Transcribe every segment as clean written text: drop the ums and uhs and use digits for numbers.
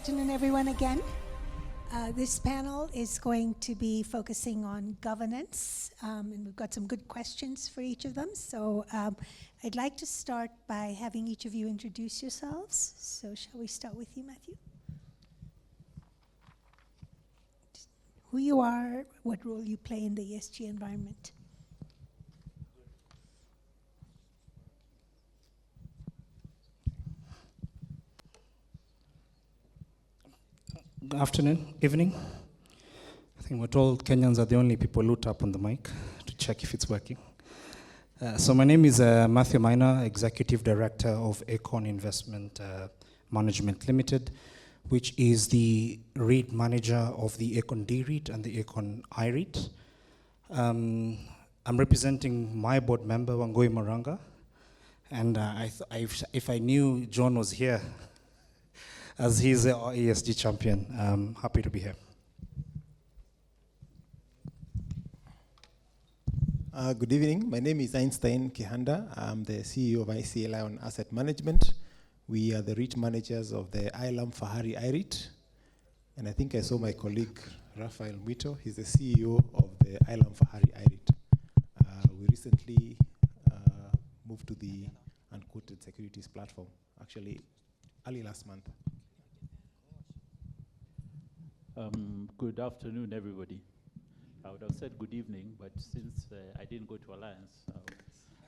afternoon, everyone, again. This panel is going to be focusing on governance, and we've got some good questions for each of them. So I'd like to start by having each of you introduce yourselves. So shall we start with you, Mathew? Who you are, what role you play in the ESG environment. Good afternoon, evening. I think we're told Kenyans are the only people who tap on the mic to check if it's working. So my name is Mathew Maina, Executive Director of Econ Investment Management Limited, which is the REIT manager of the Econ D REIT and the Econ I REIT. I'm representing my board member, Wangui Maranga, and if I knew John was here, as he's an ESG champion, I'm happy to be here. Good evening. My name is Einstein Kihanda. I'm the CEO of ICA Lion Asset Management. We are the REIT managers of the Ilam Fahari IREIT. And I think I saw my colleague, Rafael Mwito. He's the CEO of the Ilam Fahari IREIT. We recently moved to the unquoted securities platform, actually early last month. Good afternoon, everybody. I would have said good evening, but since I didn't go to Alliance,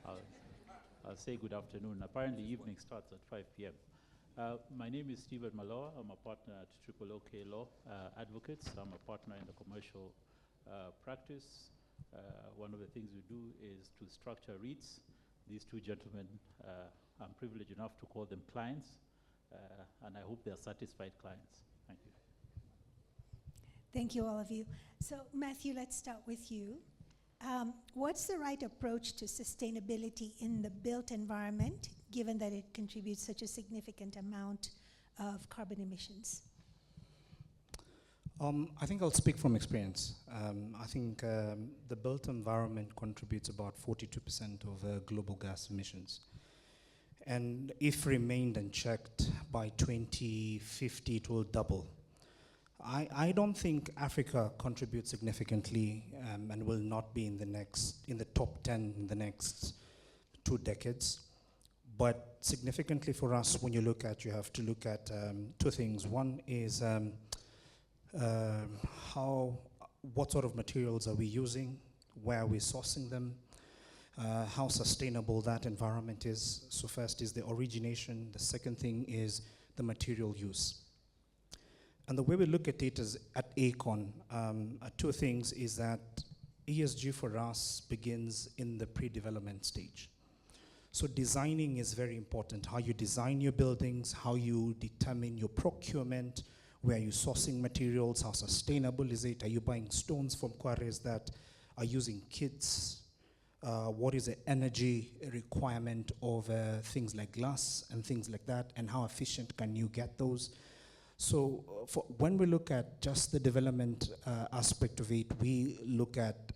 I'll say good afternoon. Apparently, evening starts at 5 p.m. My name is Stephen Mallowah. I'm a partner at Triple OK Law Advocates. I'm a partner in the commercial practice. One of the things we do is to structure REITs. These two gentlemen, I'm privileged enough to call them clients, and I hope they're satisfied clients. Thank you. Thank you, all of you. So, Mathew, let's start with you. What's the right approach to sustainability in the built environment, given that it contributes such a significant amount of carbon emissions? I think I'll speak from experience. I think the built environment contributes about 42% of global gas emissions. And if remained unchecked by 2050, it will double. I don't think Africa contributes significantly and will not be in the top 10 in the next 2 decades. But significantly for us, when you have to look at 2 things. One is what sort of materials are we using, where are we sourcing them, how sustainable that environment is. So first is the origination. The second thing is the material use. And the way we look at it is at Econ, 2 things is that ESG for us begins in the pre-development stage. So designing is very important. How you design your buildings, how you determine your procurement, where are you sourcing materials, how sustainable is it? Are you buying stones from quarries that are using kits? What is the energy requirement of things like glass and things like that, and how efficient can you get those? So when we look at just the development aspect of it, we look at,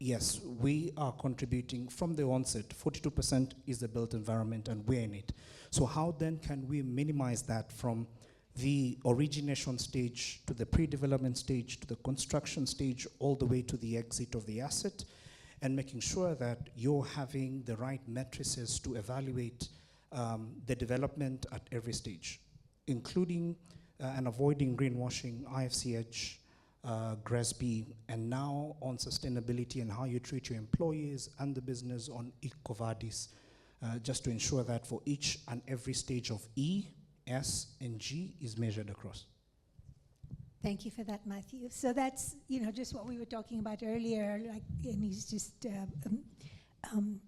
yes, we are contributing from the onset. 42% is the built environment, and we're in it. So how then can we minimize that from the origination stage to the pre-development stage to the construction stage all the way to the exit of the asset, and making sure that you're having the right matrices to evaluate the development at every stage, including and avoiding greenwashing, IFCH, GRESB, and now on sustainability and how you treat your employees and the business on EcoVadis, just to ensure that for each and every stage of E, S, and G is measured across. Thank you for that, Mathew. So that's, just what we were talking about earlier, and he's just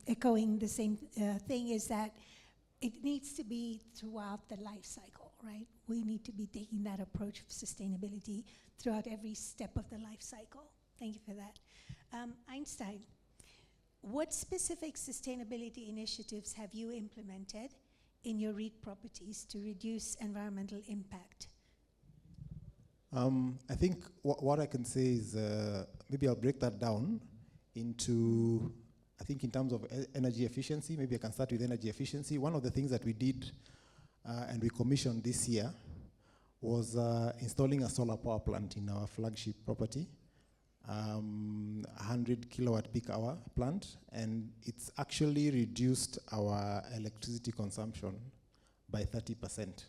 echoing the same thing, is that it needs to be throughout the life cycle, right? We need to be taking that approach of sustainability throughout every step of the life cycle. Thank you for that. Einstein, what specific sustainability initiatives have you implemented in your REIT properties to reduce environmental impact? I think what I can say is, maybe I'll break that down into, I think in terms of energy efficiency, maybe I can start with energy efficiency. One of the things that we did and we commissioned this year was installing a solar power plant in our flagship property, 100 kilowatt peak hour plant, and it's actually reduced our electricity consumption by 30%,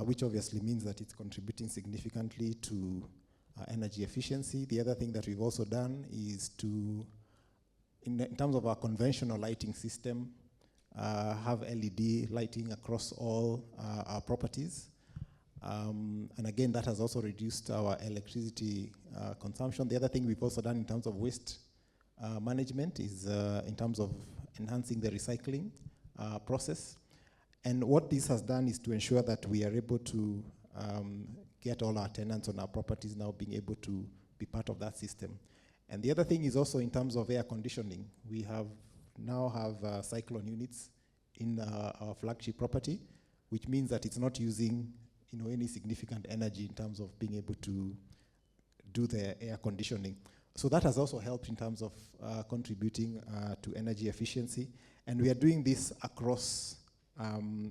which obviously means that it's contributing significantly to energy efficiency. The other thing that we've also done is to, in terms of our conventional lighting system, have LED lighting across all our properties. And again, that has also reduced our electricity consumption. The other thing we've also done in terms of waste management is in terms of enhancing the recycling process. And what this has done is to ensure that we are able to get all our tenants on our properties now being able to be part of that system. And the other thing is also in terms of air conditioning. We now have cyclone units in our flagship property, which means that it's not using any significant energy in terms of being able to do the air conditioning. So that has also helped in terms of contributing to energy efficiency. And we are doing this across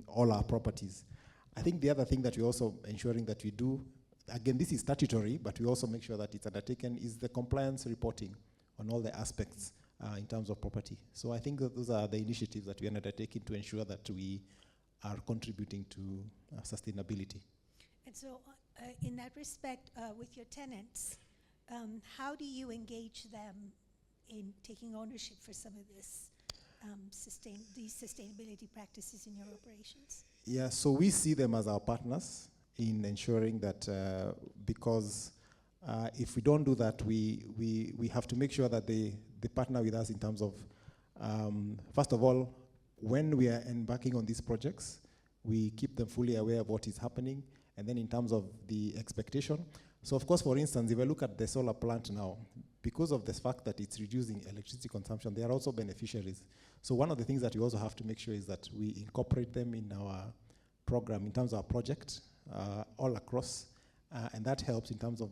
all our properties. I think the other thing that we're also ensuring that we do, again, this is statutory, but we also make sure that it's undertaken, is the compliance reporting on all the aspects in terms of property. So I think that those are the initiatives that we are undertaking to ensure that we are contributing to sustainability. And so in that respect, with your tenants, how do you engage them in taking ownership for some of this, these sustainability practices in your operations? Yeah, so we see them as our partners in ensuring that because if we don't do that, we have to make sure that they partner with us in terms of, first of all, when we are embarking on these projects, we keep them fully aware of what is happening, and then in terms of the expectation. So of course, for instance, if I look at the solar plant now, because of the fact that it's reducing electricity consumption, they are also beneficiaries. So one of the things that we also have to make sure is that we incorporate them in our program, in terms of our project, all across, and that helps in terms of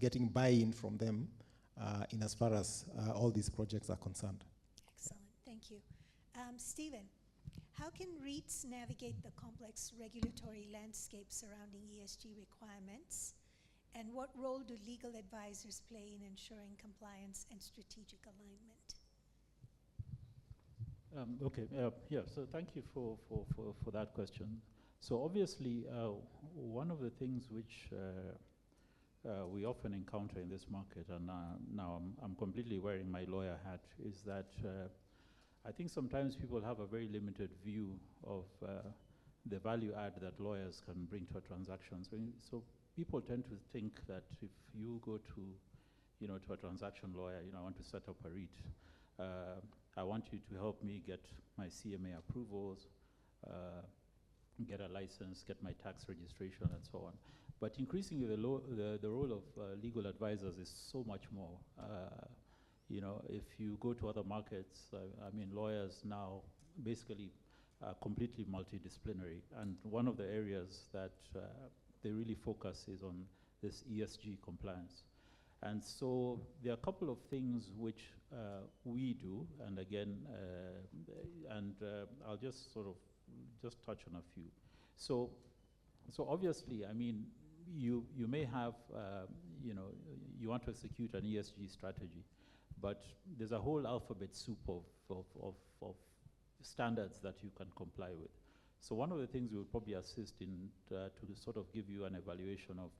getting buy-in from them in as far as all these projects are concerned. Excellent, thank you. Stephen, how can REITs navigate the complex regulatory landscape surrounding ESG requirements? And what role do legal advisors play in ensuring compliance and strategic alignment? So thank you for that question. So obviously, one of the things which we often encounter in this market, and now I'm completely wearing my lawyer hat, is that I think sometimes people have a very limited view of the value add that lawyers can bring to a transaction. So people tend to think that if you go to, to a transaction lawyer, I want to set up a REIT. I want you to help me get my CMA approvals, get a license, get my tax registration, and so on. But increasingly, the role of legal advisors is so much more. If you go to other markets, lawyers now basically are completely multidisciplinary. And one of the areas that they really focus is on this ESG compliance. And so there are a couple of things which we do, and again, I'll just sort of touch on a few. So obviously, you may have, you want to execute an ESG strategy, but there's a whole alphabet soup of standards that you can comply with. So one of the things we would probably assist in to sort of give you an evaluation of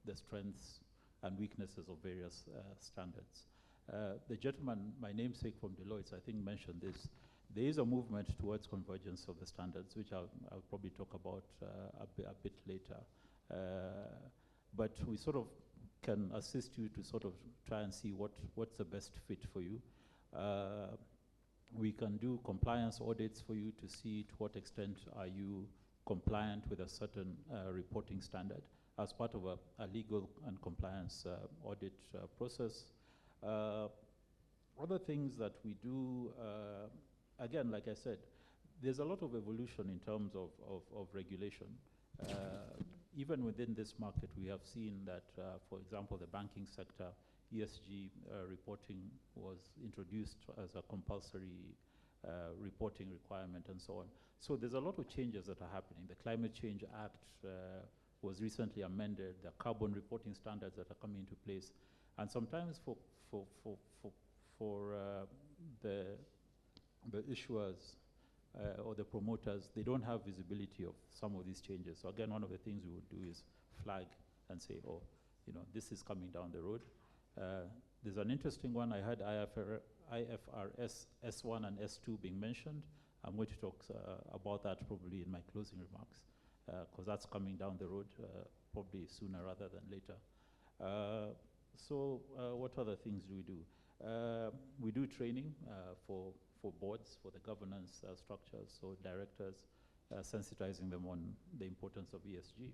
the strengths and weaknesses of various standards. The gentleman, my namesake from Deloitte, I think mentioned this. There is a movement towards convergence of the standards, which I'll probably talk about a bit later. But we sort of can assist you to sort of try and see what's the best fit for you. We can do compliance audits for you to see to what extent are you compliant with a certain reporting standard as part of a legal and compliance audit process. Other things that we do, again, like I said, there's a lot of evolution in terms of regulation. Even within this market, we have seen that, for example, the banking sector, ESG reporting was introduced as a compulsory reporting requirement and so on. So there's a lot of changes that are happening. The Climate Change Act was recently amended, the carbon reporting standards that are coming into place. And sometimes for the issuers or the promoters, they don't have visibility of some of these changes. So again, one of the things we would do is flag and say, oh, you know, this is coming down the road. There's an interesting one. I had IFRS S1 and S2 being mentioned. I'm going to talk about that probably in my closing remarks, because that's coming down the road, probably sooner rather than later. So what other things do we do? We do training for boards, for the governance structures, so directors, sensitizing them on the importance of ESG.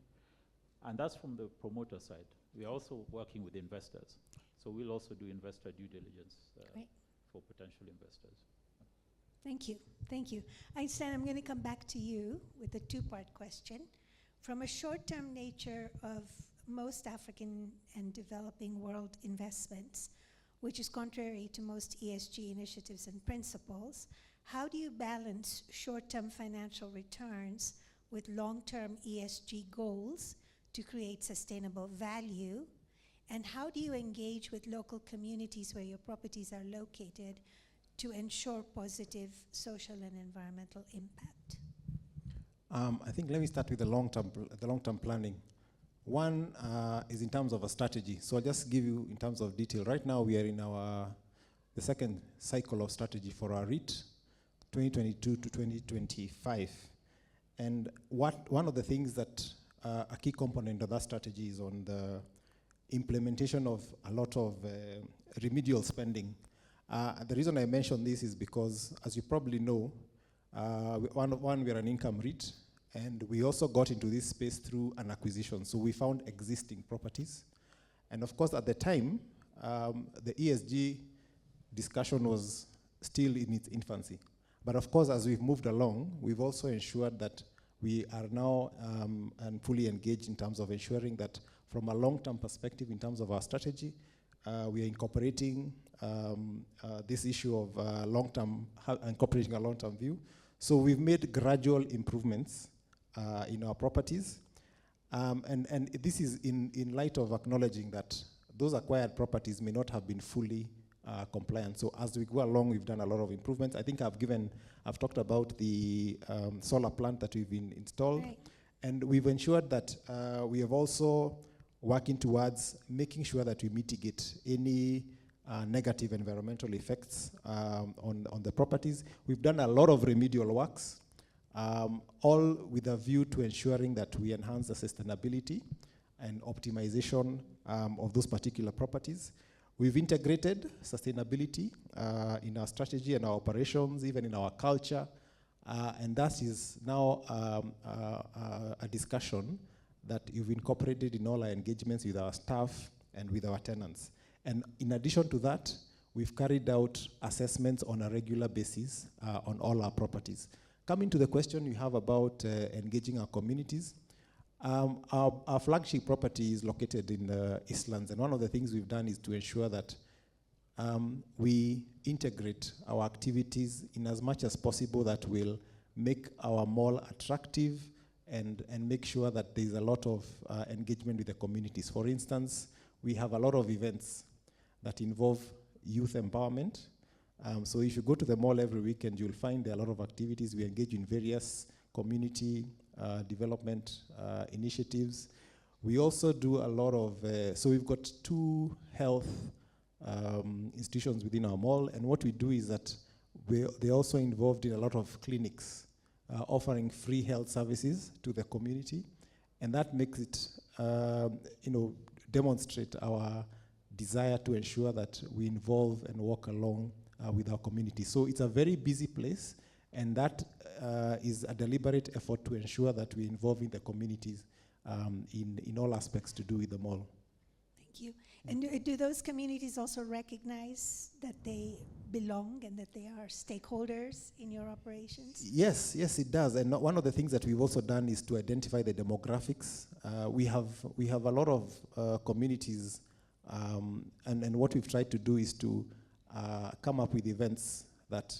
And that's from the promoter side. We're also working with investors. So we'll also do investor due diligence for potential investors. Thank you. Thank you. Einstein, I'm going to come back to you with a two-part question. From a short-term nature of most African and developing world investments, which is contrary to most ESG initiatives and principles, how do you balance short-term financial returns with long-term ESG goals to create sustainable value? And how do you engage with local communities where your properties are located to ensure positive social and environmental impact? I think let me start with the long-term planning. One is in terms of a strategy. So I'll just give you in terms of detail. Right now we are in the second cycle of strategy for our REIT, 2022 to 2025. And one of the things that a key component of that strategy is on the implementation of a lot of remedial spending. The reason I mention this is because, as you probably know, we are an income REIT, and we also got into this space through an acquisition. So we found existing properties. And of course, at the time, the ESG discussion was still in its infancy. But of course, as we've moved along, we've also ensured that we are now and fully engaged in terms of ensuring that from a long-term perspective, in terms of our strategy, we are incorporating this issue of incorporating a long-term view. So we've made gradual improvements in our properties. And this is in light of acknowledging that those acquired properties may not have been fully compliant. So as we go along, we've done a lot of improvements. I think I've talked about the solar plant that we've been installed. Right. And we've ensured that we have also working towards making sure that we mitigate any negative environmental effects on the properties. We've done a lot of remedial works, all with a view to ensuring that we enhance the sustainability and optimization of those particular properties. We've integrated sustainability in our strategy and our operations, even in our culture, and that is now a discussion that you've incorporated in all our engagements with our staff and with our tenants. And in addition to that, we've carried out assessments on a regular basis on all our properties. Coming to the question you have about engaging our communities, our flagship property is located in the Eastlands, and one of the things we've done is to ensure that we integrate our activities in as much as possible that will make our mall attractive and make sure that there's a lot of engagement with the communities. For instance, we have a lot of events that involve youth empowerment. So if you go to the mall every weekend, you'll find there are a lot of activities. We engage in various community development initiatives. We also do a lot of, so we've got 2 health institutions within our mall, and what we do is that they're also involved in a lot of clinics, offering free health services to the community, and that makes it, demonstrate our desire to ensure that we involve and walk along with our community. So it's a very busy place, and that is a deliberate effort to ensure that we involve in the communities in all aspects to do with the mall. Thank you. And do those communities also recognize that they belong and that they are stakeholders in your operations? Yes, it does. And one of the things that we've also done is to identify the demographics. We have a lot of communities, and what we've tried to do is to come up with events that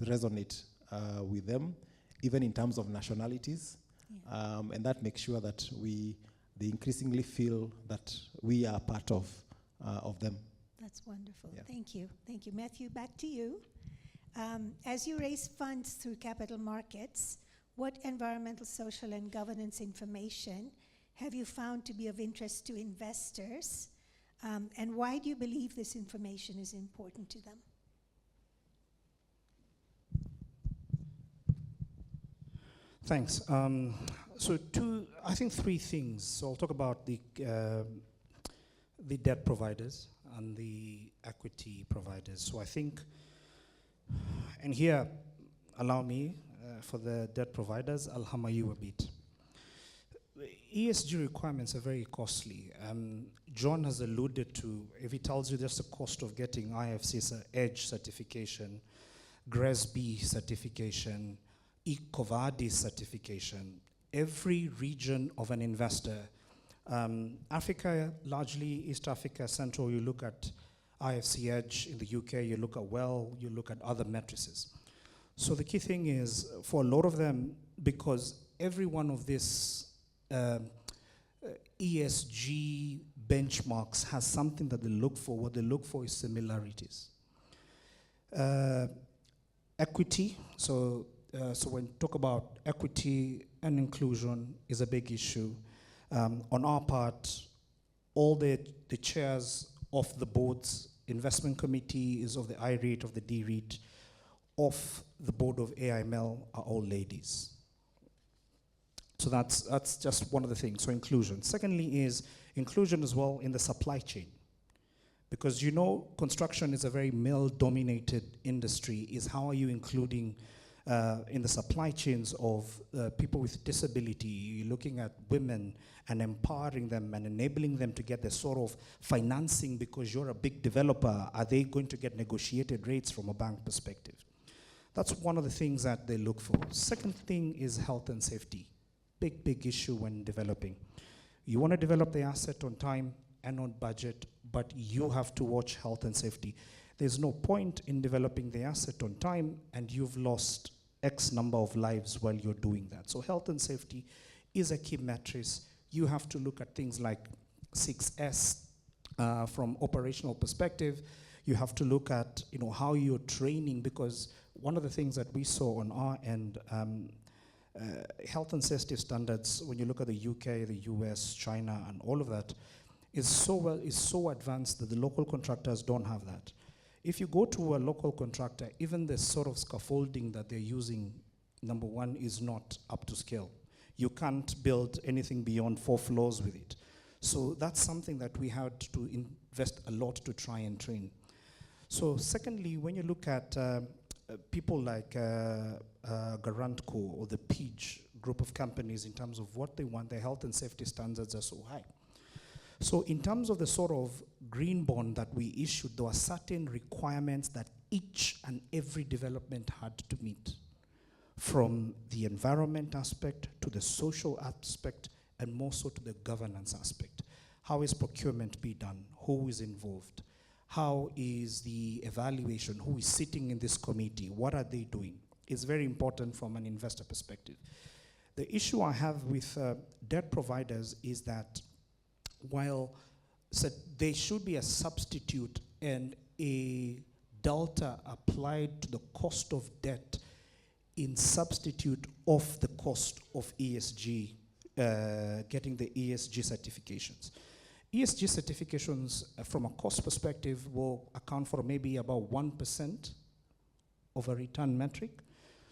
resonate with them, even in terms of nationalities. Yeah. And that makes sure that they increasingly feel that we are part of them. That's wonderful. Yeah. Thank you. Thank you. Mathew, back to you. As you raise funds through capital markets, what environmental, social, and governance information have you found to be of interest to investors? And why do you believe this information is important to them? Thanks. So I think three things. So I'll talk about the debt providers and the equity providers. So I think, and here, allow me, for the debt providers, I'll hammer you a bit. ESG requirements are very costly. John has alluded to, if he tells you there's the cost of getting IFC's EDGE certification, GRESB certification, EcoVadis certification, every region of an investor, Africa, largely East Africa, Central, you look at IFC EDGE. In the UK, you look at WELL, you look at other matrices. So the key thing is, for a lot of them, because every one of these ESG benchmarks has something that they look for. What they look for is similarities. Equity, so when you talk about equity and inclusion is a big issue. On our part, all the chairs of the boards, investment committees of the REIT, of the REIT, of the board of AIML are all ladies. So that's just one of the things, so inclusion. Secondly is inclusion as well in the supply chain. Because you know construction is a very male-dominated industry, is how are you including in the supply chains of people with disability, you're looking at women and empowering them and enabling them to get the sort of financing because you're a big developer. Are they going to get negotiated rates from a bank perspective? That's one of the things that they look for. Second thing is health and safety. Big issue when developing. You want to develop the asset on time and on budget, but you have to watch health and safety. There's no point in developing the asset on time and you've lost X number of lives while you're doing that. So health and safety is a key matrix. You have to look at things like 6S from operational perspective. You have to look at how you're training, because one of the things that we saw on our end, health and safety standards, when you look at the UK, the US, China, and all of that, is so advanced that the local contractors don't have that. If you go to a local contractor, even the sort of scaffolding that they're using, number one, is not up to scale. You can't build anything beyond 4 floors with it. So that's something that we had to invest a lot to try and train. So secondly, when you look at people like Garantco or the Pidge group of companies in terms of what they want, their health and safety standards are so high. So in terms of the sort of green bond that we issued, there were certain requirements that each and every development had to meet, from the environment aspect to the social aspect and more so to the governance aspect. How is procurement be done? Who is involved? How is the evaluation? Who is sitting in this committee? What are they doing? It's very important from an investor perspective. The issue I have with debt providers is that while there should be a substitute and a delta applied to the cost of debt in substitute of the cost of ESG, getting the ESG certifications. ESG certifications, from a cost perspective, will account for maybe about 1% of a return metric.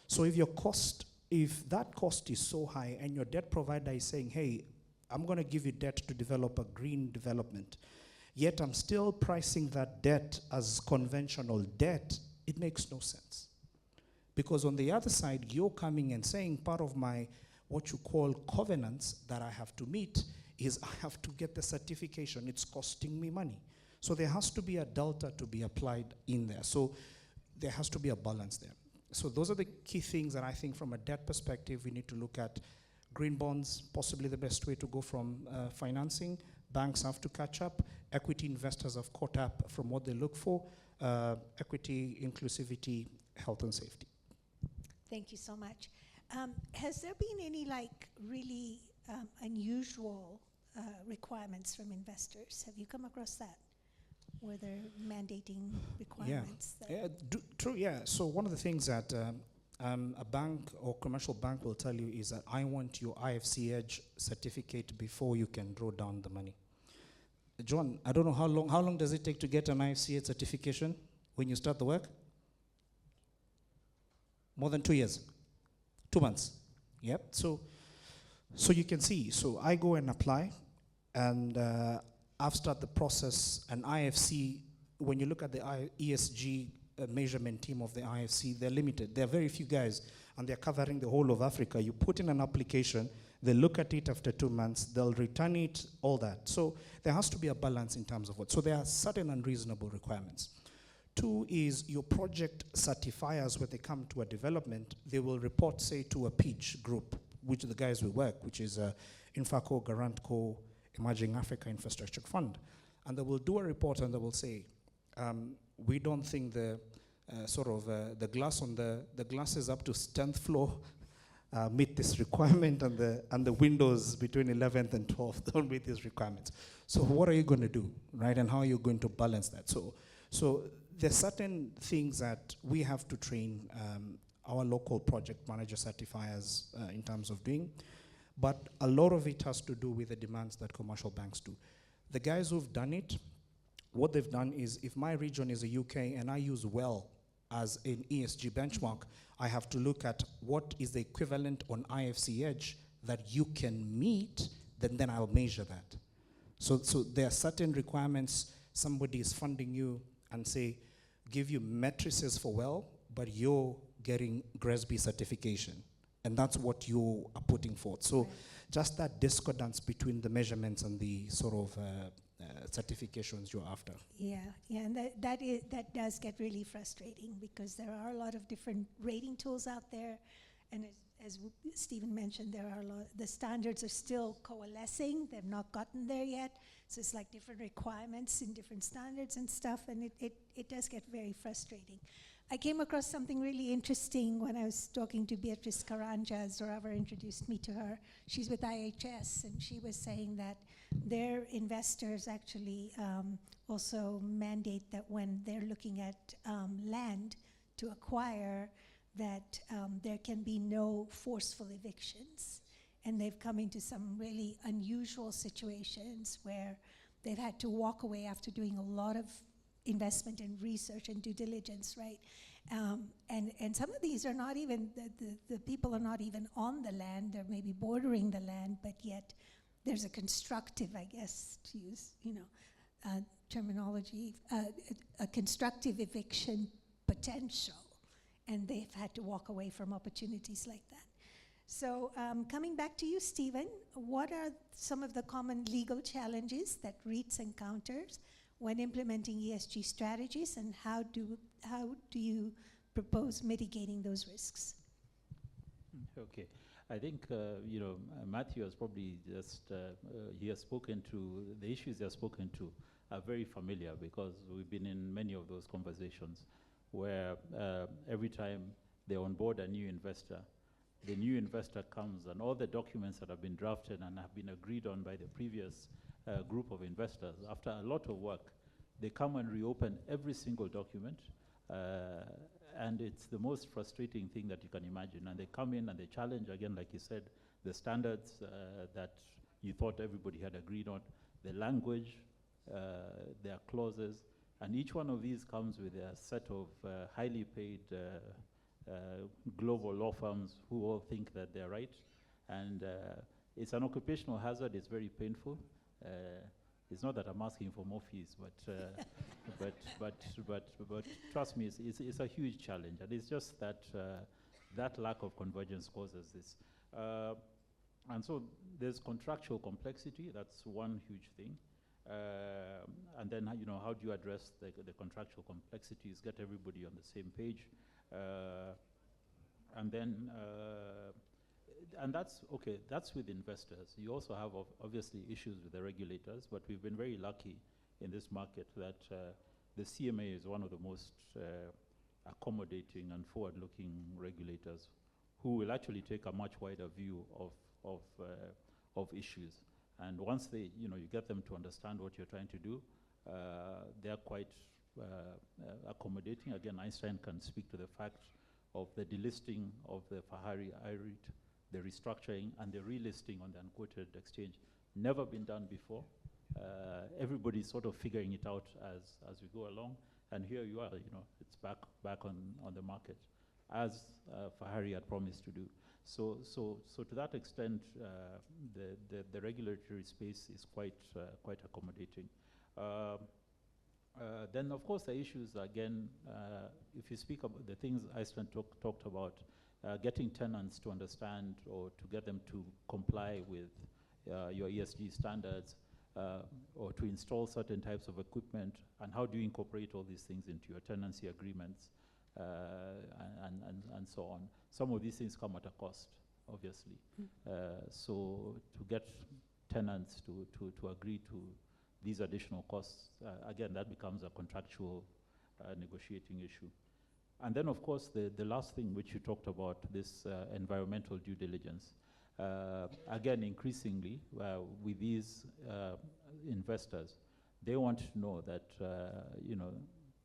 So if that cost is so high and your debt provider is saying, hey, I'm going to give you debt to develop a green development, yet I'm still pricing that debt as conventional debt, it makes no sense. Because on the other side, you're coming and saying part of my, what you call covenants that I have to meet is I have to get the certification. It's costing me money. So there has to be a delta to be applied in there. So there has to be a balance there. So those are the key things that I think from a debt perspective, we need to look at. Green bonds, possibly the best way to go from financing. Banks have to catch up. Equity investors have caught up from what they look for. Equity, inclusivity, health and safety. Thank you so much. Has there been any really unusual requirements from investors? Have you come across that? Were there mandating requirements? True, yeah. So one of the things that a bank or commercial bank will tell you is that I want your IFC Edge certificate before you can draw down the money. John, I don't know how long does it take to get an IFC Edge certification when you start the work? More than 2 years. 2 months. Yep. So you can see. So I go and apply, and I've started the process. And IFC, when you look at the ESG measurement team of the IFC, they're limited. There are very few guys, and they're covering the whole of Africa. You put in an application, they look at it after 2 months, they'll return it, all that. So there has to be a balance in terms of what. So there are certain unreasonable requirements. 2 is your project certifiers, when they come to a development, they will report, say, to a pitch group, which the guys will work, which is Infaco, Garantco, Emerging Africa Infrastructure Fund. And they will do a report and they will say, we don't think the the glass on the glasses up to 10th floor meet this requirement, and the windows between 11th and 12th don't meet these requirements. So what are you going to do, right? And how are you going to balance that? So there's certain things that we have to train our local project manager certifiers in terms of doing, but a lot of it has to do with the demands that commercial banks do. The guys who've done it, what they've done is, if my region is the UK and I use WELL as an ESG benchmark, I have to look at what is the equivalent on IFC Edge that you can meet, then I'll measure that. So there are certain requirements. Somebody is funding you and say, give you matrices for WELL, but you're getting GRESB certification. And that's what you are putting forth. So just that discordance between the measurements and the certifications you're after. Yeah, and that does get really frustrating, because there are a lot of different rating tools out there, and as Stephen mentioned, there are the standards are still coalescing. They've not gotten there yet, so it's like different requirements in different standards and stuff, and it does get very frustrating. I came across something really interesting when I was talking to Beatrice Caranja. Zoravar introduced me to her. She's with IHS, and she was saying that their investors actually also mandate that when they're looking at land to acquire, that there can be no forceful evictions. And they've come into some really unusual situations where they've had to walk away after doing a lot of investment in research and due diligence, right? And some of these are not even, the people are not even on the land, they're maybe bordering the land, but yet there's a constructive, I guess, to use, terminology, a constructive eviction potential, and they've had to walk away from opportunities like that. So coming back to you, Stephen, what are some of the common legal challenges that REITs encounters when implementing ESG strategies, and how do you propose mitigating those risks? Okay, I think Mathew has probably just he has spoken to the issues he has spoken to are very familiar, because we've been in many of those conversations where every time they onboard a new investor, the new investor comes and all the documents that have been drafted and have been agreed on by the previous group of investors, after a lot of work, they come and reopen every single document, and it's the most frustrating thing that you can imagine. And they come in and they challenge, again, like you said, the standards that you thought everybody had agreed on, the language, their clauses, and each one of these comes with a set of highly paid global law firms who all think that they're right. And it's an occupational hazard. It's very painful. It's not that I'm asking for more fees, but trust me, it's a huge challenge, and it's just that that lack of convergence causes this. And so there's contractual complexity. That's one huge thing. And then how do you address the contractual complexities? Get everybody on the same page, and then. And that's okay, that's with investors. You also have obviously issues with the regulators, but we've been very lucky in this market that the CMA is one of the most accommodating and forward-looking regulators who will actually take a much wider view of issues. And once they, you get them to understand what you're trying to do, they're quite accommodating. Again, Einstein can speak to the fact of the delisting of the Fahari IREIT, the restructuring, and the relisting on the unquoted exchange. Never been done before. Everybody's sort of figuring it out as we go along. And here you are, it's back on the market, as Fahari had promised to do. So to that extent, the regulatory space is quite accommodating. Then, of course, the issues, again, if you speak about the things Einstein talked about, getting tenants to understand or to get them to comply with your ESG standards, or to install certain types of equipment, and how do you incorporate all these things into your tenancy agreements, and so on. Some of these things come at a cost, obviously. So to get tenants to agree to these additional costs, again, that becomes a contractual negotiating issue. And then, of course, the last thing which you talked about, this environmental due diligence. Again, increasingly, with these investors, they want to know that,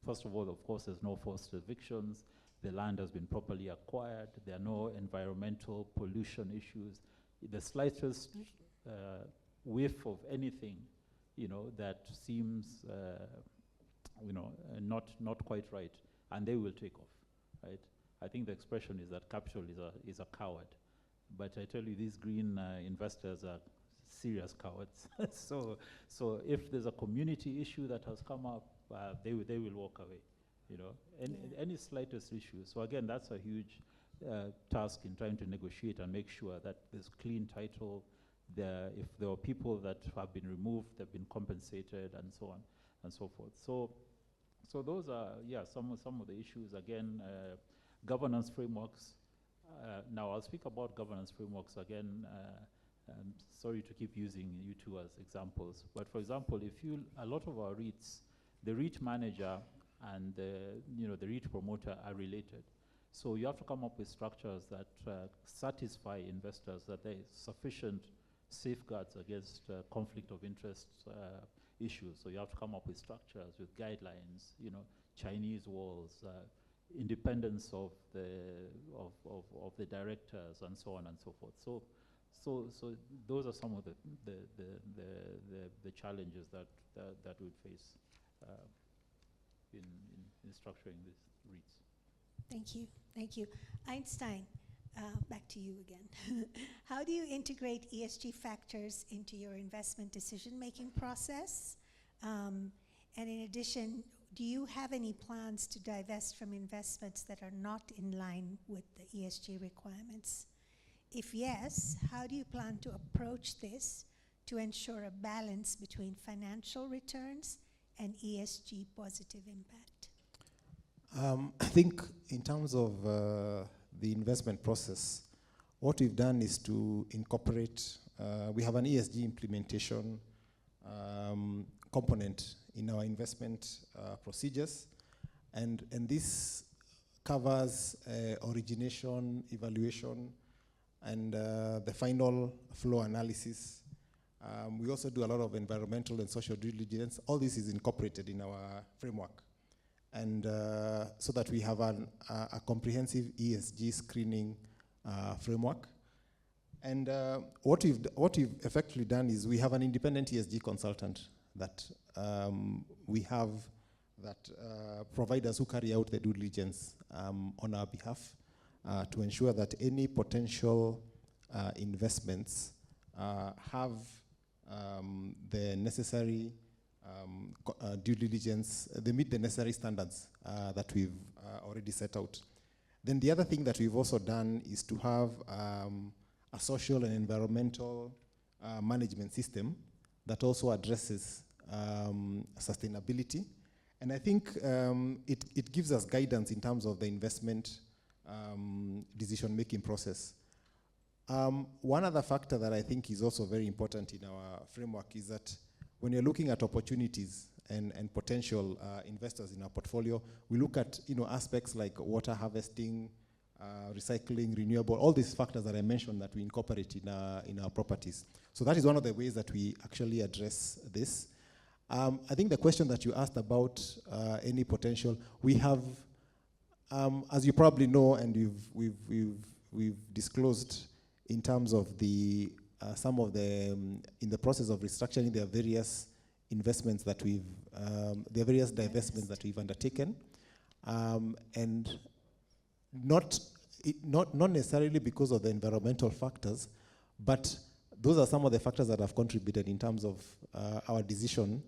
first of all, of course, there's no forced evictions, the land has been properly acquired, there are no environmental pollution issues. The slightest whiff of anything, that seems, not quite right, and they will take off, right? I think the expression is that capital is a coward. But I tell you, these green investors are serious cowards. So if there's a community issue that has come up, they will walk away. Any slightest issue. So again, that's a huge task in trying to negotiate and make sure that there's clean title. If there are people that have been removed, they've been compensated, and so on and so forth. So those are some of the issues. Again, governance frameworks. Now, I'll speak about governance frameworks again. I'm sorry to keep using you two as examples, but for example, a lot of our REITs, the REIT manager and the REIT promoter are related. So you have to come up with structures that satisfy investors that there is sufficient safeguards against conflict of interest issues. So you have to come up with structures with guidelines, Chinese walls, independence of the directors, and so on and so forth. So those are some of the challenges that we face in structuring these REITs. Thank you. Einstein, back to you again. How do you integrate ESG factors into your investment decision-making process? And in addition, do you have any plans to divest from investments that are not in line with the ESG requirements? If yes, how do you plan to approach this to ensure a balance between financial returns and ESG positive impact? I think in terms of the investment process, what we've done is to incorporate, we have an ESG implementation component in our investment procedures, and this covers origination, evaluation, and the final flow analysis. We also do a lot of environmental and social due diligence. All this is incorporated in our framework, and so that we have a comprehensive ESG screening framework. And what we've effectively done is we have an independent ESG consultant that we have that providers who carry out the due diligence on our behalf to ensure that any potential investments have the necessary due diligence, they meet the necessary standards that we've already set out. Then the other thing that we've also done is to have a social and environmental management system that also addresses sustainability. And I think it gives us guidance in terms of the investment decision-making process. One other factor that I think is also very important in our framework is that when you're looking at opportunities and potential investors in our portfolio, we look at aspects like water harvesting, recycling, renewable, all these factors that I mentioned that we incorporate in our properties. So that is one of the ways that we actually address this. I think the question that you asked about any potential, we have, as you probably know, and we've disclosed in terms of the some of the in the process of restructuring, there are various investments that there are various divestments that we've undertaken, and not necessarily because of the environmental factors, but those are some of the factors that have contributed in terms of our decision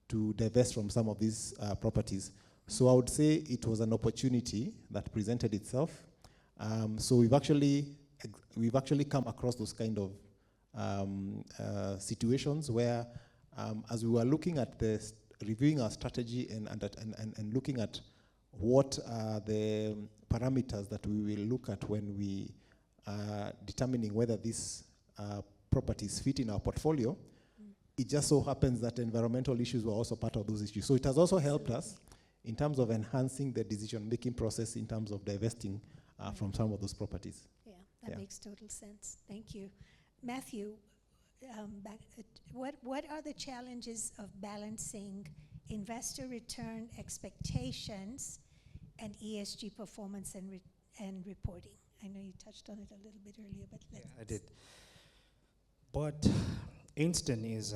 to divest from some of these properties. So I would say it was an opportunity that presented itself. So we've actually come across those kind of situations where, as we were looking at reviewing our strategy and looking at what are the parameters that we will look at when we are determining whether these properties fit in our portfolio, it just so happens that environmental issues were also part of those issues. So it has also helped us in terms of enhancing the decision-making process in terms of divesting from some of those properties. Yeah, that makes total sense. Thank you. Matthew, what are the challenges of balancing investor return expectations and ESG performance and reporting? I know you touched on it a little bit earlier, but let's... Yeah, I did. But Einstein is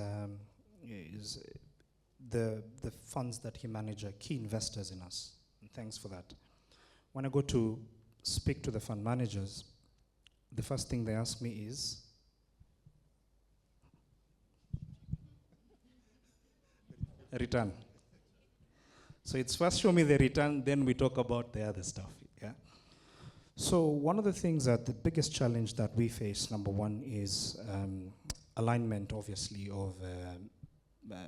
the funds that he manages are key investors in us. And thanks for that. When I go to speak to the fund managers, the first thing they ask me is, return. So it's first show me the return, then we talk about the other stuff. Yeah. So one of the things that the biggest challenge that we face, number one, is alignment, obviously, of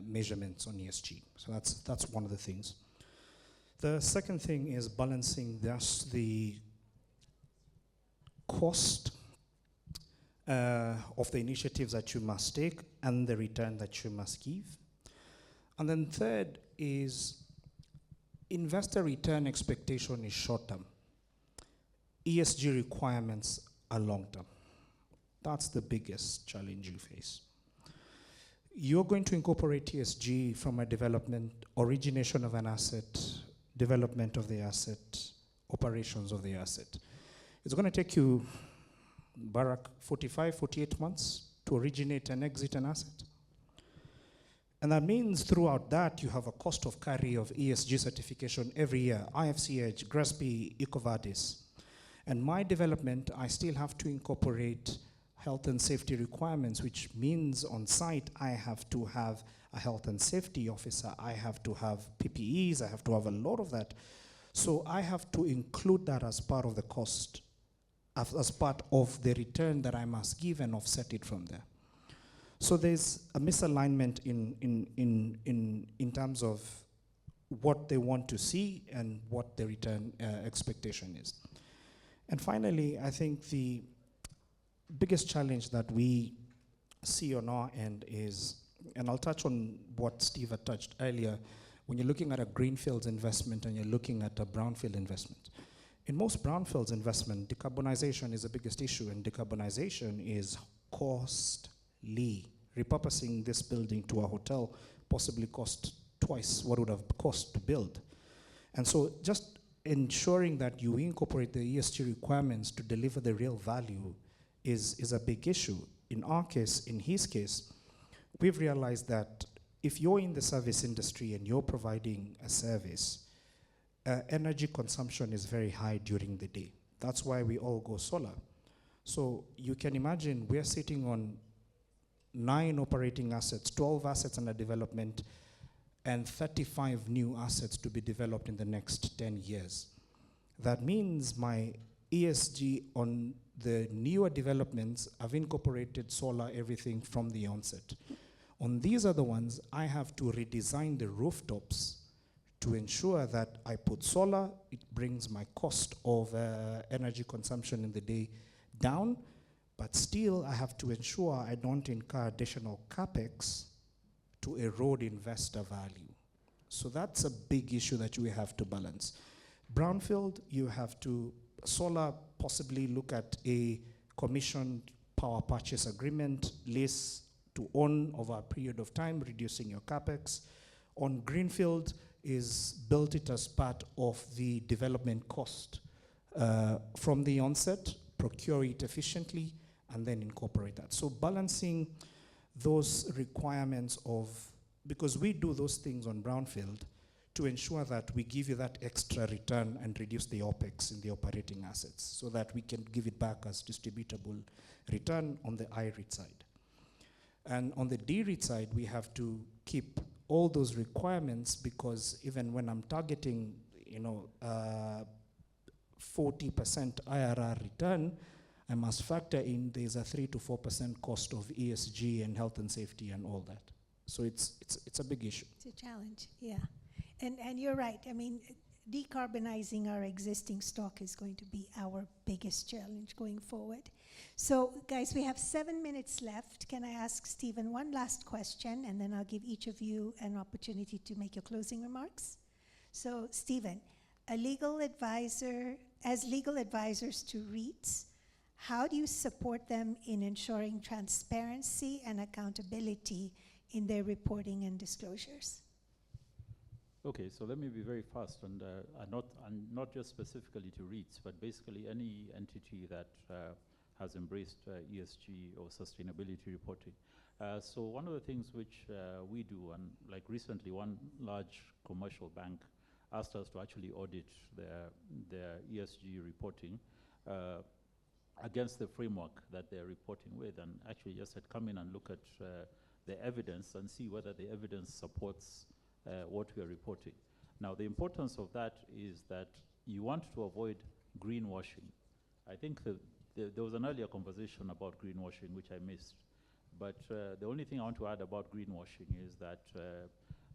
measurements on ESG. So that's one of the things. The second thing is balancing the cost of the initiatives that you must take and the return that you must give. And then third is investor return expectation is short-term. ESG requirements are long-term. That's the biggest challenge you face. You're going to incorporate ESG from a development, origination of an asset, development of the asset, operations of the asset. It's going to take you, Barak, 45, 48 months to originate and exit an asset. And that means throughout that, you have a cost of carry of ESG certification every year, IFCH, GRESB, EcoVadis. And my development, I still have to incorporate health and safety requirements, which means on site, I have to have a health and safety officer, I have to have PPEs, I have to have a lot of that. So I have to include that as part of the cost, as part of the return that I must give and offset it from there. So there's a misalignment in terms of what they want to see and what the return expectation is. And finally, I think the biggest challenge that we see on our end is, and I'll touch on what Steve had touched earlier, when you're looking at a greenfields investment and you're looking at a brownfield investment. In most brownfields investment, decarbonization is the biggest issue, and decarbonization is costly. Repurposing this building to a hotel possibly cost twice what it would have cost to build. And so just ensuring that you incorporate the ESG requirements to deliver the real value is a big issue. In our case, in his case, we've realized that if you're in the service industry and you're providing a service, energy consumption is very high during the day. That's why we all go solar. So you can imagine we're sitting on 9 operating assets, 12 assets under development, and 35 new assets to be developed in the next 10 years. That means my ESG on the newer developments, I've incorporated solar everything from the onset. On these other ones, I have to redesign the rooftops to ensure that I put solar, it brings my cost of energy consumption in the day down, but still I have to ensure I don't incur additional capex to erode investor value. So that's a big issue that we have to balance. Brownfield, you have to, solar possibly look at a commissioned power purchase agreement, lease to own over a period of time, reducing your capex. On greenfield is built it as part of the development cost. From the onset, procure it efficiently, and then incorporate that. So balancing those requirements of, because we do those things on brownfield to ensure that we give you that extra return and reduce the OPEX in the operating assets so that we can give it back as distributable return on the IREIT side. And on the DREIT side, we have to keep all those requirements, because even when I'm targeting, 40% IRR return, I must factor in there's a 3 to 4% cost of ESG and health and safety and all that. So it's a big issue. It's a challenge, yeah. And you're right. I mean, decarbonizing our existing stock is going to be our biggest challenge going forward. So, guys, we have 7 minutes left. Can I ask Stephen one last question, and then I'll give each of you an opportunity to make your closing remarks? So, Stephen, as legal advisors to REITs, how do you support them in ensuring transparency and accountability in their reporting and disclosures? Okay, so let me be very fast, and not just specifically to REITs, but basically any entity that has embraced ESG or sustainability reporting. So one of the things which we do, and like recently one large commercial bank asked us to actually audit their ESG reporting against the framework that they're reporting with, and actually just said, come in and look at the evidence and see whether the evidence supports what we are reporting. Now, the importance of that is that you want to avoid greenwashing. I think there was an earlier conversation about greenwashing, which I missed. But the only thing I want to add about greenwashing is that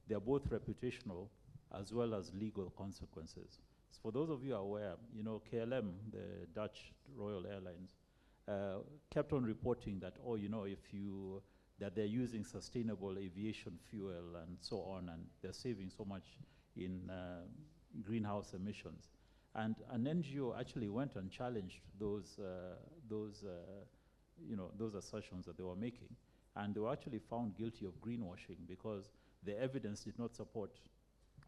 they're both reputational as well as legal consequences. So for those of you aware, KLM, the Dutch Royal Airlines, kept on reporting that, that they're using sustainable aviation fuel and so on, and they're saving so much in greenhouse emissions. And an NGO actually went and challenged those assertions that they were making, and they were actually found guilty of greenwashing because the evidence did not support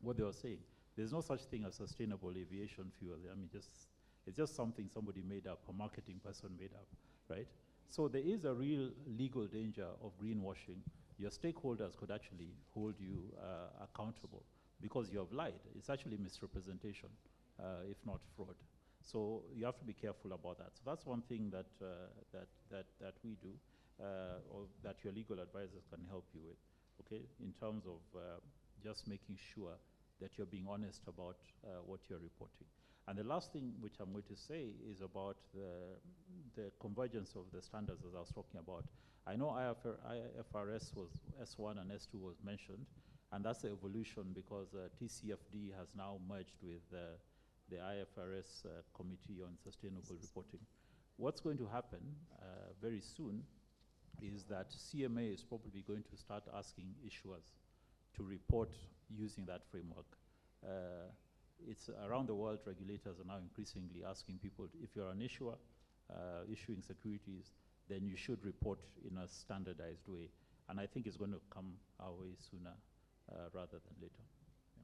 what they were saying. There's no such thing as sustainable aviation fuel. I mean, it's just something somebody made up, a marketing person made up, right? So there is a real legal danger of greenwashing. Your stakeholders could actually hold you accountable because you have lied. It's actually misrepresentation, if not fraud. So you have to be careful about that. So that's one thing that we do, or that your legal advisors can help you with, okay, in terms of just making sure that you're being honest about what you're reporting. And the last thing which I'm going to say is about the convergence of the standards as I was talking about. I know IFRS was S1 and S2 was mentioned, and that's the evolution because TCFD has now merged with the IFRS Committee on Sustainable Reporting. What's going to happen very soon is that CMA is probably going to start asking issuers to report using that framework. It's around the world, regulators are now increasingly asking people, if you're an issuer issuing securities, then you should report in a standardized way. And I think it's going to come our way sooner rather than later. Yeah.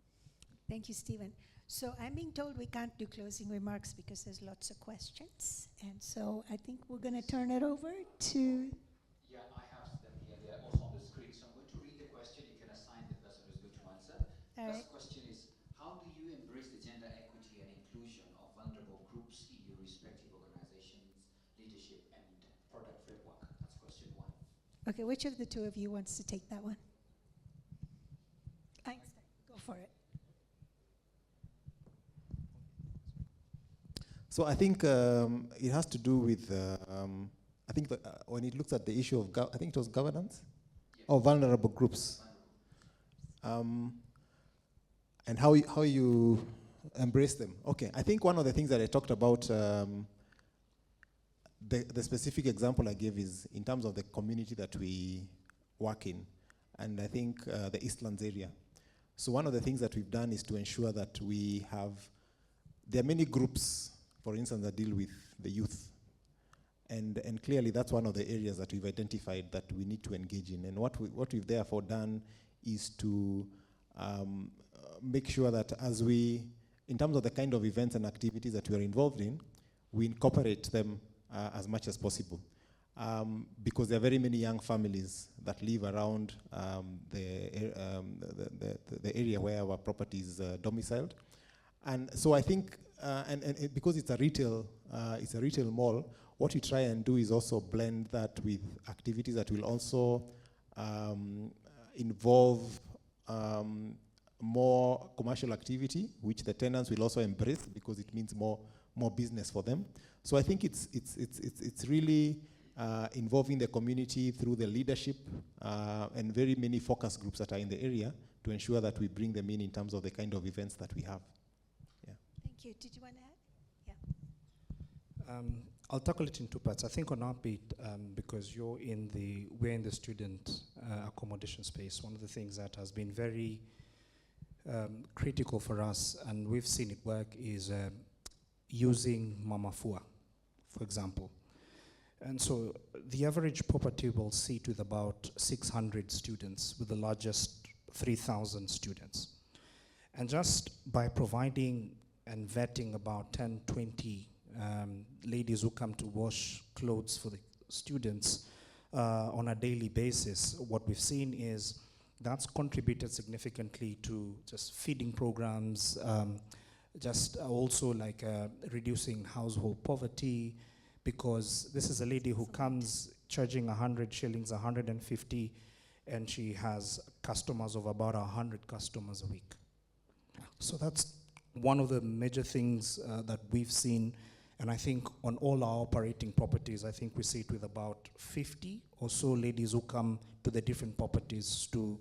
Thank you, Stephen. So I'm being told we can't do closing remarks because there's lots of questions. And so I think we're going to turn it over to... Yeah, I have them here. They're also on the screen. So I'm going to read the question. You can assign the person who's going to answer. First question is, how do you embrace the gender equity and inclusion of vulnerable groups in your respective organizations, leadership, and product framework? That's question one. Okay, which of the two of you wants to take that one? Einstein, go for it. So I think it has to do with, I think when it looks at the issue of, I think it was governance, or vulnerable groups. And how you embrace them. Okay, I think one of the things that I talked about, the specific example I gave is in terms of the community that we work in, and I think the Eastlands area. So one of the things that we've done is to ensure that we have, there are many groups, for instance, that deal with the youth. And clearly that's one of the areas that we've identified that we need to engage in. And what we've therefore done is to make sure that as we, in terms of the kind of events and activities that we are involved in, we incorporate them as much as possible. Because there are very many young families that live around the area where our property is domiciled. And so I think, and because it's a retail mall, what we try and do is also blend that with activities that will also involve more commercial activity, which the tenants will also embrace because it means more business for them. So I think it's really involving the community through the leadership and very many focus groups that are in the area to ensure that we bring them in terms of the kind of events that we have. Yeah. Thank you. Did you want to add? Yeah. I'll tackle it in two parts. I think on our bit, because we're in the student accommodation space, one of the things that has been very critical for us, and we've seen it work, is using Mama Fua, for example. And so the average property will seat with about 600 students, with the largest 3,000 students. And just by providing and vetting about 10, 20 ladies who come to wash clothes for the students on a daily basis, what we've seen is that's contributed significantly to just feeding programs, just also like reducing household poverty, because this is a lady who comes charging 100 shillings, 150, and she has customers of about 100 customers a week. So that's one of the major things that we've seen. And I think on all our operating properties, I think we see it with about 50 or so ladies who come to the different properties to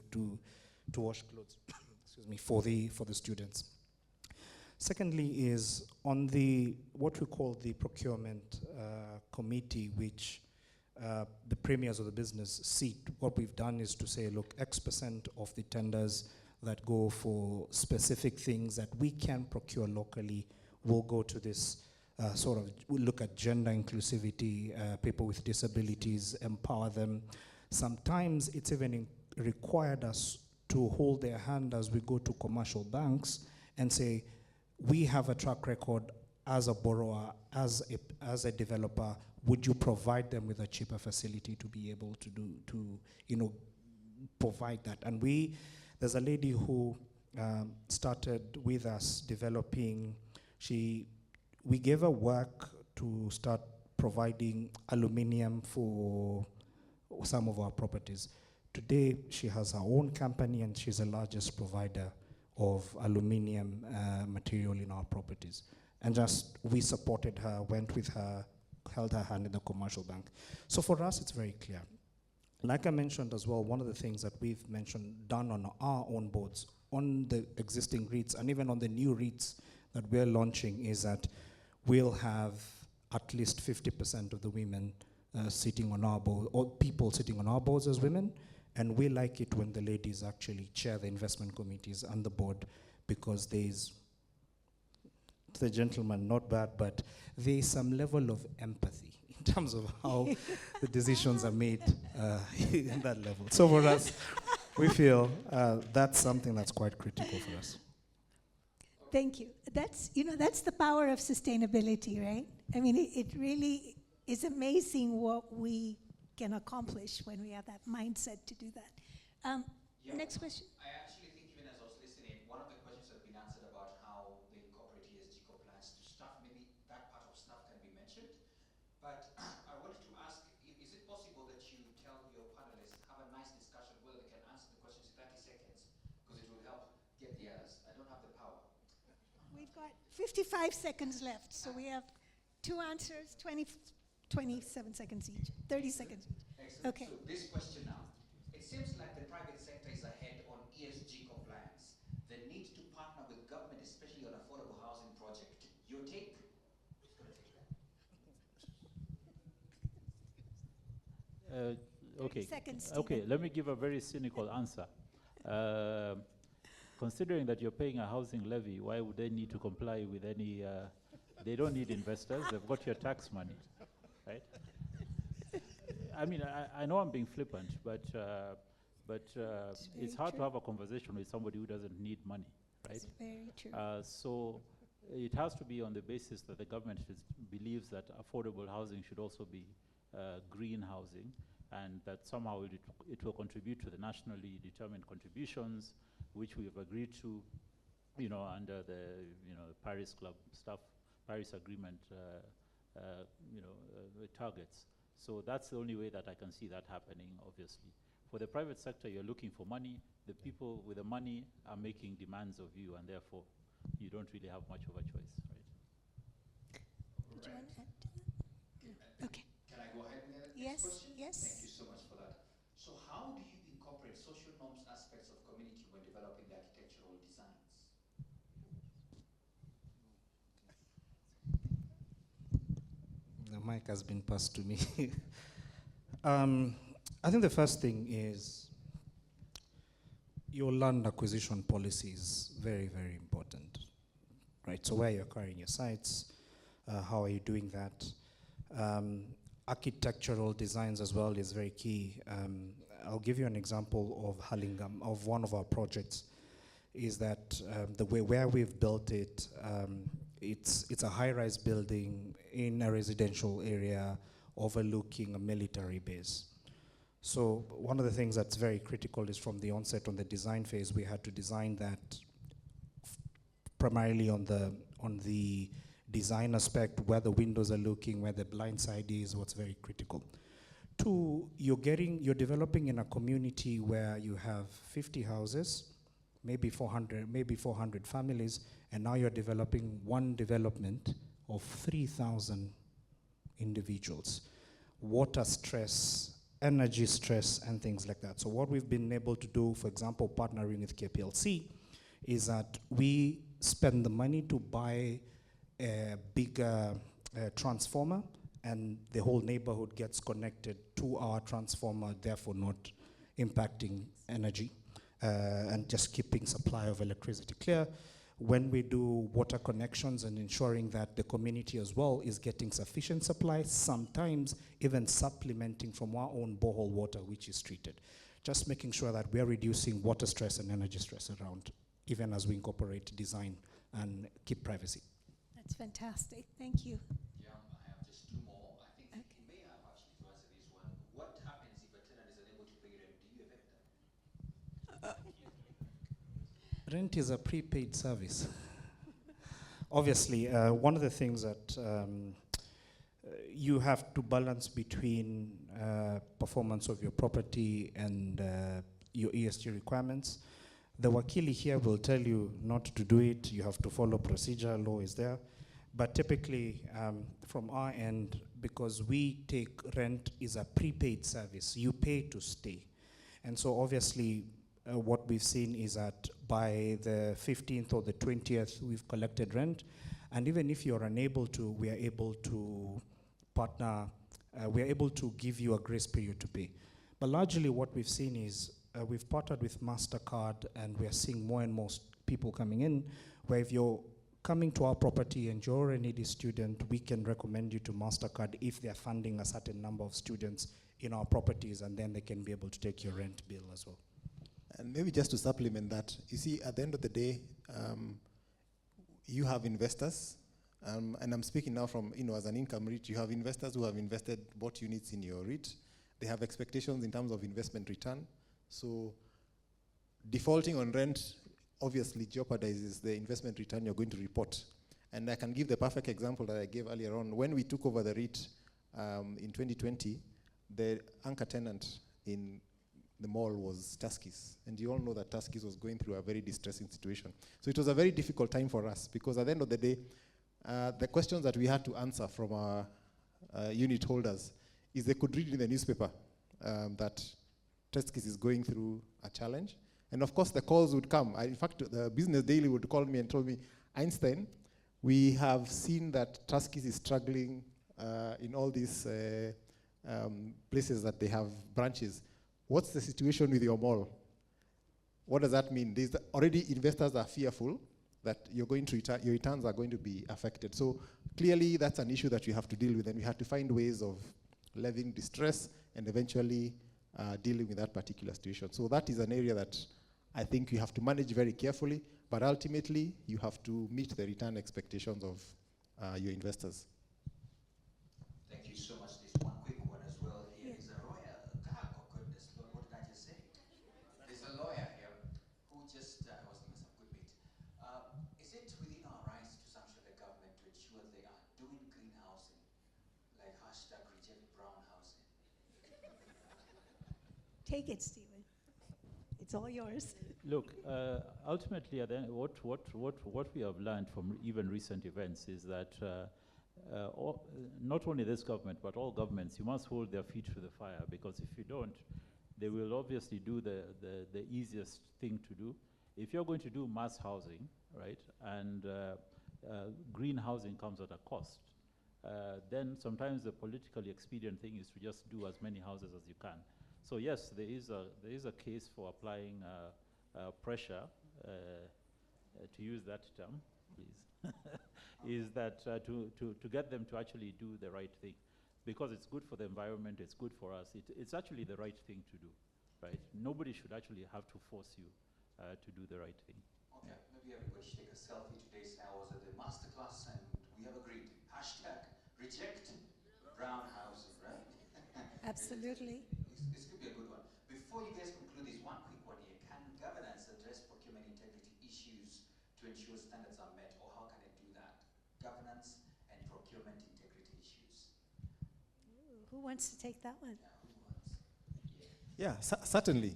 wash clothes, excuse me, for the students. Secondly is on what we call the procurement committee, which the premiers of the business seat. What we've done is to say, look, X% of the tenders that go for specific things that we can procure locally will go to this we look at gender inclusivity, people with disabilities, empower them. Sometimes it's even required us to hold their hand as we go to commercial banks and say, we have a track record as a borrower, as a developer, would you provide them with a cheaper facility to be able to provide that? And there's a lady who started with us developing, we gave her work to start providing aluminium for some of our properties. Today, she has her own company and she's the largest provider of aluminium material in our properties. And we supported her, went with her, held her hand in the commercial bank. So for us, it's very clear. Like I mentioned as well, one of the things that we've done on our own boards, on the existing REITs, and even on the new REITs that we're launching, is that we'll have at least 50% of the women sitting on our board, or people sitting on our boards as women. And we like it when the ladies actually chair the investment committees and the board, because there's, the gentleman, not bad, but there's some level of empathy in terms of how the decisions are made in that level. So for us, we feel that's something that's quite critical for us. Thank you. That's the power of sustainability, right? I mean, it really is amazing what we can accomplish when we have that mindset to do that. Next question. I actually think, even as I was listening, one of the questions have been answered about how they incorporate ESG compliance to staff. Maybe that part of staff can be mentioned. But I wanted to ask, is it possible that you tell your panelists, have a nice discussion, whether they can answer the questions in 30 seconds, because it will help get the others. I don't have the power. We've got 55 seconds left, so we have 2 answers, 27 seconds each, 30 seconds each. Excellent. Okay. So this question now. It seems like the private sector is ahead on ESG compliance. The need to partner with government, especially on affordable housing project. Your take? Who's going to take that? Okay. Seconds, Okay, Stephen. let me give a very cynical answer. Considering that you're paying a housing levy, why would they need to comply with any They don't need investors. They've got your tax money, right? I mean, I know I'm being flippant, but it's hard to have a conversation with somebody who doesn't need money, right? It's very true. So it has to be on the basis that the government believes that affordable housing should also be green housing, and that somehow it will contribute to the nationally determined contributions, which we have agreed to, under the, Paris Club stuff, Paris Agreement, targets. So that's the only way that I can see that happening, obviously. For the private sector, you're looking for money. The people with the money are making demands of you, and therefore, you don't really have much of a choice, right? Did you want to add to that? Okay. Can I go ahead with the Yes, next question? yes. Thank you so much for that. So how do you incorporate social norms aspects of community when developing the architectural designs? The mic has been passed to me. I think the first thing is your land acquisition policy is very, very important, right? So where you're acquiring your sites, how are you doing that? Architectural designs as well is very key. I'll give you an example of Hurlingham, of one of our projects, is that the way where we've built it, it's a high-rise building in a residential area overlooking a military base. So one of the things that's very critical is from the onset on the design phase, we had to design that primarily on the design aspect, where the windows are looking, where the blind side is, what's very critical. Two, you're developing in a community where you have 50 houses, maybe 400 families, and now you're developing one development of 3,000 individuals. Water stress, energy stress, and things like that. So what we've been able to do, for example, partnering with KPLC, is that we spend the money to buy a bigger transformer, and the whole neighborhood gets connected to our transformer, therefore not impacting energy, and just keeping supply of electricity clear. When we do water connections and ensuring that the community as well is getting sufficient supply, sometimes even supplementing from our own borehole water, which is treated. Just making sure that we are reducing water stress and energy stress around, even as we incorporate design and keep privacy. That's fantastic. Thank you. Yeah, I have just two more. I think you may have actually to answer this one. What happens if a tenant is unable to pay rent? Do you evict them? Rent is a prepaid service. Obviously, one of the things that you have to balance between performance of your property and your ESG requirements. The wakili here will tell you not to do it. You have to follow procedure, law is there. But typically, from our end, because we take rent is a prepaid service, you pay to stay. And so obviously, what we've seen is that by the 15th or the 20th, we've collected rent. And even if you're unable to, we are able to partner, we are able to give you a grace period to pay. But largely what we've seen is we've partnered with MasterCard, and we are seeing more and more people coming in, where if you're coming to our property and you're a needy student, we can recommend you to MasterCard if they're funding a certain number of students in our properties, and then they can be able to take your rent bill as well. And maybe just to supplement that, you see, at the end of the day, you have investors, and I'm speaking now from, as an income REIT, you have investors who have invested, bought units in your REIT. They have expectations in terms of investment return. So defaulting on rent obviously jeopardizes the investment return you're going to report. And I can give the perfect example that I gave earlier on. When we took over the REIT in 2020, the anchor tenant in the mall was Tuskys. And you all know that Tuskys was going through a very distressing situation. So it was a very difficult time for us, because at the end of the day, the questions that we had to answer from our unit holders is they could read in the newspaper that Tuskys is going through a challenge. And of course, the calls would come. In fact, the Business Daily would call me and told me, Einstein, we have seen that Tuskys is struggling in all these places that they have branches. What's the situation with your mall? What does that mean? Already investors are fearful that your returns are going to be affected. So clearly that's an issue that you have to deal with, and we have to find ways of levying distress and eventually dealing with that particular situation. So that is an area that I think you have to manage very carefully, but ultimately you have to meet the return expectations of your investors. Thank you so much. There's one quick one as well here. There's a lawyer. God, oh goodness, Lord, what did I just say? There's a lawyer here who just was giving some good meat. Is it within our rights to sanction the government to ensure they are doing green housing, like hashtag reject brown housing? Take it, Stephen. It's all yours. Look, ultimately, what we have learned from even recent events is that not only this government, but all governments, you must hold their feet to the fire, because if you don't, they will obviously do the easiest thing to do. If you're going to do mass housing, right, and green housing comes at a cost, then sometimes the politically expedient thing is to just do as many houses as you can. So yes, there is a case for applying pressure, to use that term, please, is that to get them to actually do the right thing, because it's good for the environment, it's good for us. It's actually the right thing to do, right? Nobody should actually have to force you to do the right thing. Okay, maybe everybody should take a selfie today. I was at the Masterclass and we have agreed. Hashtag reject brown housing, right? Absolutely. This could be a good one. Before you guys conclude, there's one quick one here. Can governance address procurement integrity issues to ensure standards are met, or how can it do that? Governance and procurement integrity issues. Ooh, who wants to take that one? Yeah, who wants? Yeah, certainly,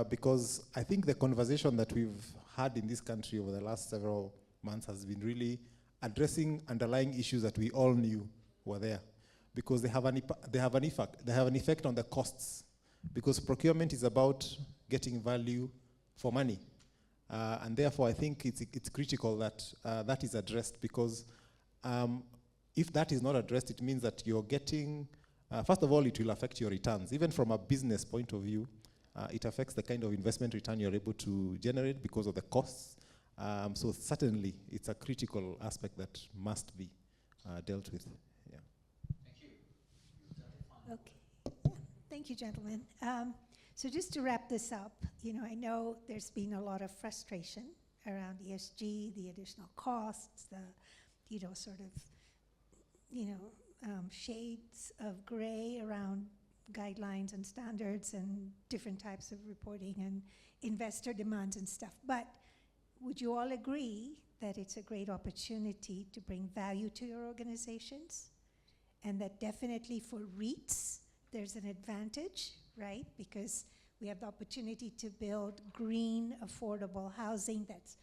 because I think the conversation that we've had in this country over the last several months has been really addressing underlying issues that we all knew were there, because they have an effect on the costs, because procurement is about getting value for money, and therefore I think it's critical that that is addressed, because if that is not addressed, it means that you're getting, first of all, it will affect your returns. Even from a business point of view, it affects the kind of investment return you're able to generate because of the costs. So certainly, it's a critical aspect that must be dealt with. Yeah. Thank you. Okay. Yeah. Thank you, gentlemen. So just to wrap this up, I know there's been a lot of frustration around ESG, the additional costs, the, sort of, shades of gray around guidelines and standards and different types of reporting and investor demands and stuff. But would you all agree that it's a great opportunity to bring value to your organizations? And that definitely for REITs, there's an advantage, right? Because we have the opportunity to build green, affordable housing that's,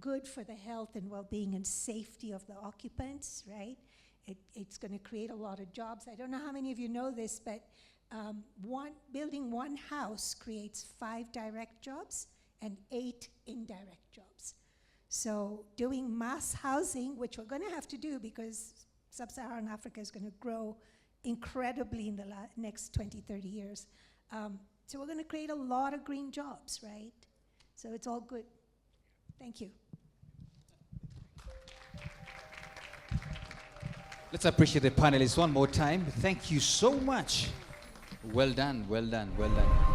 good for the health and well-being and safety of the occupants, right? It's going to create a lot of jobs. I don't know how many of you know this, but building one house creates 5 direct jobs and 8 indirect jobs. So doing mass housing, which we're going to have to do because sub-Saharan Africa is going to grow incredibly in the next 20, 30 years. So we're going to create a lot of green jobs, right? So it's all good. Thank you. Let's appreciate the panelists one more time. Thank you so much. Well done, well done, well done.